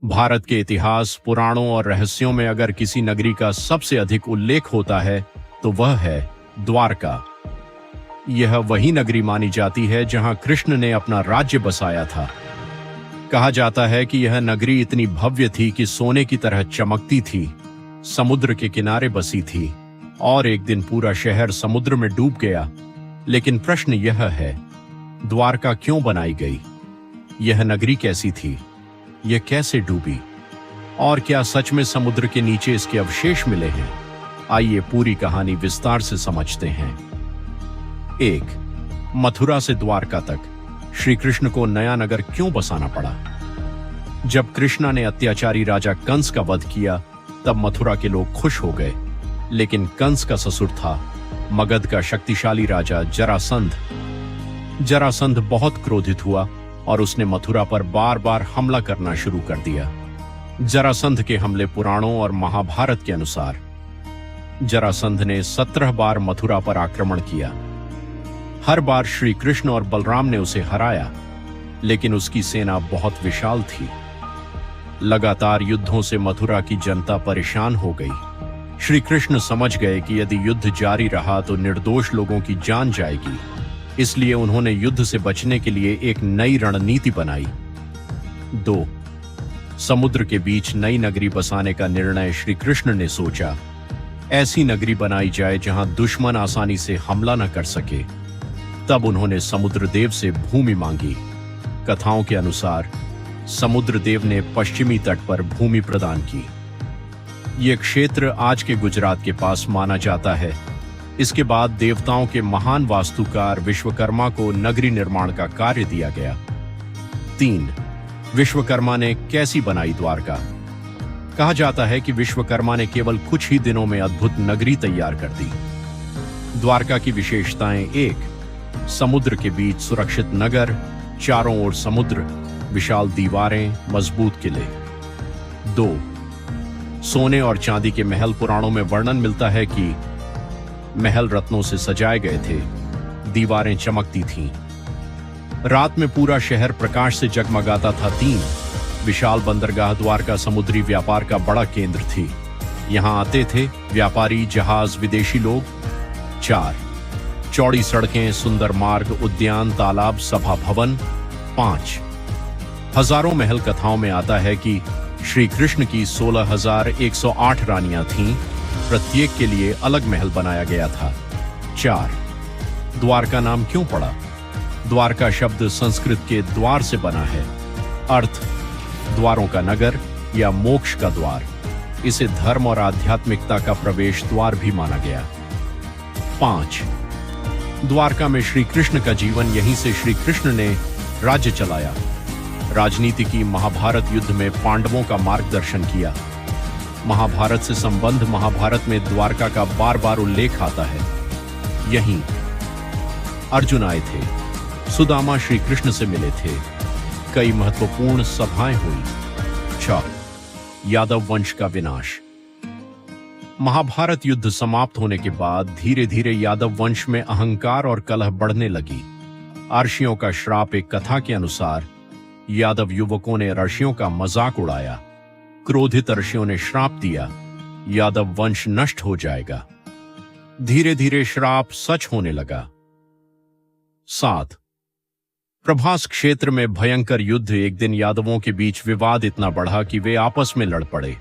भारत के इतिहास, पुराणों और रहस्यों में अगर किसी नगरी का सबसे अधिक उल्लेख होता है तो वह है द्वारका। यह वही नगरी मानी जाती है जहां कृष्ण ने अपना राज्य बसाया था। कहा जाता है कि यह नगरी इतनी भव्य थी कि सोने की तरह चमकती थी, समुद्र के किनारे बसी थी और एक दिन पूरा शहर समुद्र में डूब गया। लेकिन प्रश्न यह है, द्वारका क्यों बनाई गई? यह नगरी कैसी थी? यह कैसे डूबी? और क्या सच में समुद्र के नीचे इसके अवशेष मिले हैं? आइए पूरी कहानी विस्तार से समझते हैं। 1. मथुरा से द्वारका तक श्री कृष्ण को नया नगर क्यों बसाना पड़ा? जब कृष्णा ने अत्याचारी राजा कंस का वध किया तब मथुरा के लोग खुश हो गए, लेकिन कंस का ससुर था मगध का शक्तिशाली राजा जरासंध। जरासंध बहुत क्रोधित हुआ और उसने मथुरा पर बार बार हमला करना शुरू कर दिया। जरासंध के हमले पुराणों और महाभारत के अनुसार जरासंध ने 17 बार मथुरा पर आक्रमण किया। हर बार श्री कृष्ण और बलराम ने उसे हराया, लेकिन उसकी सेना बहुत विशाल थी। लगातार युद्धों से मथुरा की जनता परेशान हो गई। श्री कृष्ण समझ गए कि यदि युद्ध जारी रहा तो निर्दोष लोगों की जान जाएगी, इसलिए उन्होंने युद्ध से बचने के लिए एक नई रणनीति बनाई। 2. समुद्र के बीच नई नगरी बसाने का निर्णय श्री कृष्ण ने सोचा। ऐसी नगरी बनाई जाए जहां दुश्मन आसानी से हमला न कर सके। तब उन्होंने समुद्र देव से भूमि मांगी। कथाओं के अनुसार समुद्र देव ने पश्चिमी तट पर भूमि प्रदान की। यह क्षेत्र आज के गुजरात के पास माना जाता है। इसके बाद देवताओं के महान वास्तुकार विश्वकर्मा को नगरी निर्माण का कार्य दिया गया। 3. विश्वकर्मा ने कैसी बनाई द्वारका? कहा जाता है कि विश्वकर्मा ने केवल कुछ ही दिनों में अद्भुत नगरी तैयार कर दी। द्वारका की विशेषताएं: 1. समुद्र के बीच सुरक्षित नगर, चारों ओर समुद्र, विशाल दीवारें, मजबूत किले। 2. सोने और चांदी के महल। पुराणों में वर्णन मिलता है कि महल रत्नों से सजाए गए थे, दीवारें चमकती थीं। रात में पूरा शहर प्रकाश से जगमगाता था। 3. विशाल बंदरगाह। द्वारका समुद्री व्यापार का बड़ा केंद्र थी। यहां आते थे व्यापारी, जहाज, विदेशी लोग। 4. चौड़ी सड़कें, सुंदर मार्ग, उद्यान, तालाब, सभा भवन। 5. हजारों महल। कथाओं में आता है कि श्री कृष्ण की 16,108 रानियां थीं, प्रत्येक के लिए अलग महल बनाया गया था। 4. द्वारका नाम क्यों पड़ा? द्वारका शब्द संस्कृत के द्वार से बना है। अर्थ द्वारों का नगर या मोक्ष का द्वार। इसे धर्म और आध्यात्मिकता का प्रवेश द्वार भी माना गया। 5. द्वारका में श्री कृष्ण का जीवन। यहीं से श्री कृष्ण ने राज्य चलाया, राजनीति की, महाभारत युद्ध में पांडवों का मार्गदर्शन किया। महाभारत से संबंध। महाभारत में द्वारका का बार बार उल्लेख आता है। यहीं अर्जुन आए थे, सुदामा श्री कृष्ण से मिले थे, कई महत्वपूर्ण सभाएं हुई। 4. यादव वंश का विनाश। महाभारत युद्ध समाप्त होने के बाद धीरे धीरे यादव वंश में अहंकार और कलह बढ़ने लगी। ऋषियों का श्राप। एक कथा के अनुसार यादव युवकों ने ऋषियों का मजाक उड़ाया। क्रोधित ऋषियों ने श्राप दिया, यादव वंश नष्ट हो जाएगा। धीरे धीरे श्राप सच होने लगा। 7. प्रभास क्षेत्र में भयंकर युद्ध। एक दिन यादवों के बीच विवाद इतना बढ़ा कि वे आपस में लड़ पड़े।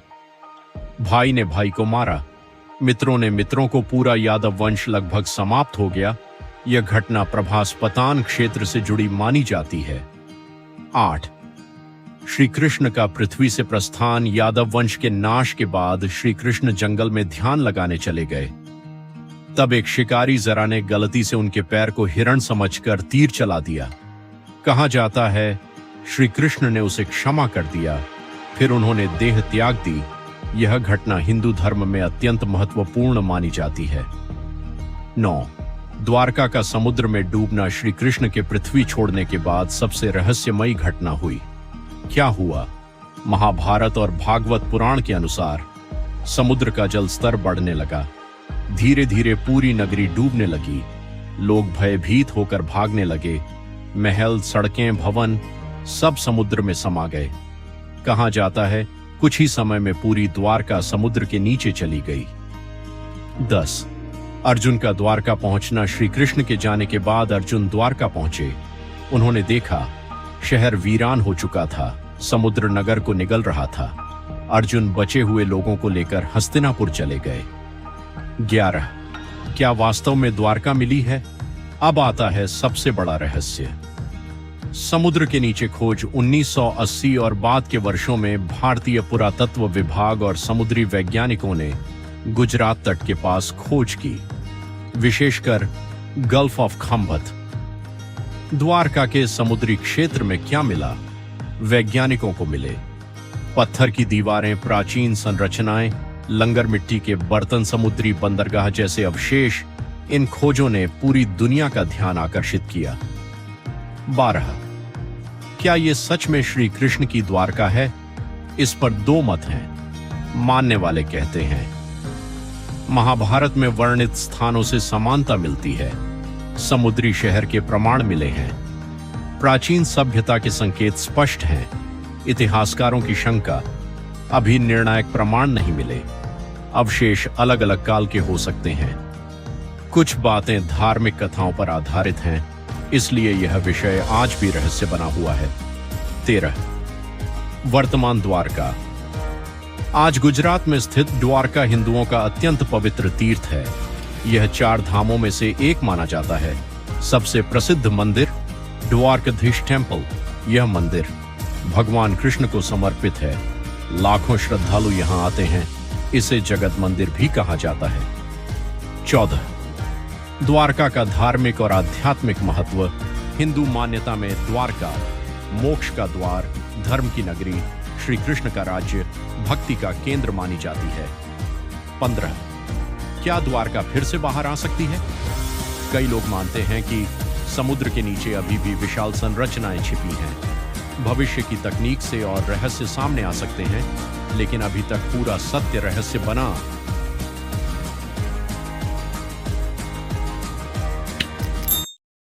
भाई ने भाई को मारा, मित्रों ने मित्रों को। पूरा यादव वंश लगभग समाप्त हो गया। यह घटना प्रभास पतान क्षेत्र से जुड़ी मानी जाती है। 8. श्री कृष्ण का पृथ्वी से प्रस्थान। यादव वंश के नाश के बाद श्री कृष्ण जंगल में ध्यान लगाने चले गए। तब एक शिकारी जरा ने गलती से उनके पैर को हिरण समझकर तीर चला दिया। कहा जाता है श्री कृष्ण ने उसे क्षमा कर दिया, फिर उन्होंने देह त्याग दी। यह घटना हिंदू धर्म में अत्यंत महत्वपूर्ण मानी जाती है। 9. द्वारका का समुद्र में डूबना। श्री कृष्ण के पृथ्वी छोड़ने के बाद सबसे रहस्यमयी घटना हुई। क्या हुआ? महाभारत और भागवत पुराण के अनुसार समुद्र का जल स्तर बढ़ने लगा। धीरे धीरे पूरी नगरी डूबने लगी। लोग भयभीत होकर भागने लगे। महल, सड़कें, भवन सब समुद्र में समा गए। कहा जाता है कुछ ही समय में पूरी द्वारका समुद्र के नीचे चली गई। 10 अर्जुन का द्वारका पहुंचना। श्री कृष्ण के जाने के बाद अर्जुन द्वारका पहुंचे। उन्होंने देखा शहर वीरान हो चुका था, समुद्र नगर को निगल रहा था। अर्जुन बचे हुए लोगों को लेकर हस्तिनापुर चले गए। 11 क्या वास्तव में द्वारका मिली है? अब आता है सबसे बड़ा रहस्य। समुद्र के नीचे खोज। 1980 और बाद के वर्षों में भारतीय पुरातत्व विभाग और समुद्री वैज्ञानिकों ने गुजरात तट के पास खोज की, विशेषकर गल्फ ऑफ खंभत। द्वारका के समुद्री क्षेत्र में क्या मिला? वैज्ञानिकों को मिले पत्थर की दीवारें, प्राचीन संरचनाएं, लंगर मिट्टी के बर्तन, समुद्री बंदरगाह जैसे अवशेष। इन खोजों ने पूरी दुनिया का ध्यान आकर्षित किया। 12 क्या यह सच में श्री कृष्ण की द्वारका है? इस पर दो मत हैं। मानने वाले कहते हैं महाभारत में वर्णित स्थानों से समानता मिलती है, समुद्री शहर के प्रमाण मिले हैं, प्राचीन सभ्यता के संकेत स्पष्ट हैं। इतिहासकारों की शंका, अभी निर्णायक प्रमाण नहीं मिले, अवशेष अलग अलग काल के हो सकते हैं, कुछ बातें धार्मिक कथाओं पर आधारित हैं, इसलिए यह विषय आज भी रहस्य बना हुआ है। 13 वर्तमान द्वारका। आज गुजरात में स्थित द्वारका हिंदुओं का अत्यंत पवित्र तीर्थ है। यह 4 धामों में से एक माना जाता है। सबसे प्रसिद्ध मंदिर द्वारकाधीश टेम्पल। यह मंदिर भगवान कृष्ण को समर्पित है। लाखों श्रद्धालु यहां आते हैं। इसे जगत मंदिर भी कहा जाता है। 14 द्वारका का धार्मिक और आध्यात्मिक महत्व। हिंदू मान्यता में द्वारका मोक्ष का द्वार, धर्म की नगरी, श्री कृष्ण का राज्य, भक्ति का केंद्र मानी जाती है। 15 क्या द्वारका फिर से बाहर आ सकती है? कई लोग मानते हैं कि समुद्र के नीचे अभी भी विशाल संरचनाएं छिपी हैं। भविष्य की तकनीक से और रहस्य सामने आ सकते हैं, लेकिन अभी तक पूरा सत्य रहस्य बना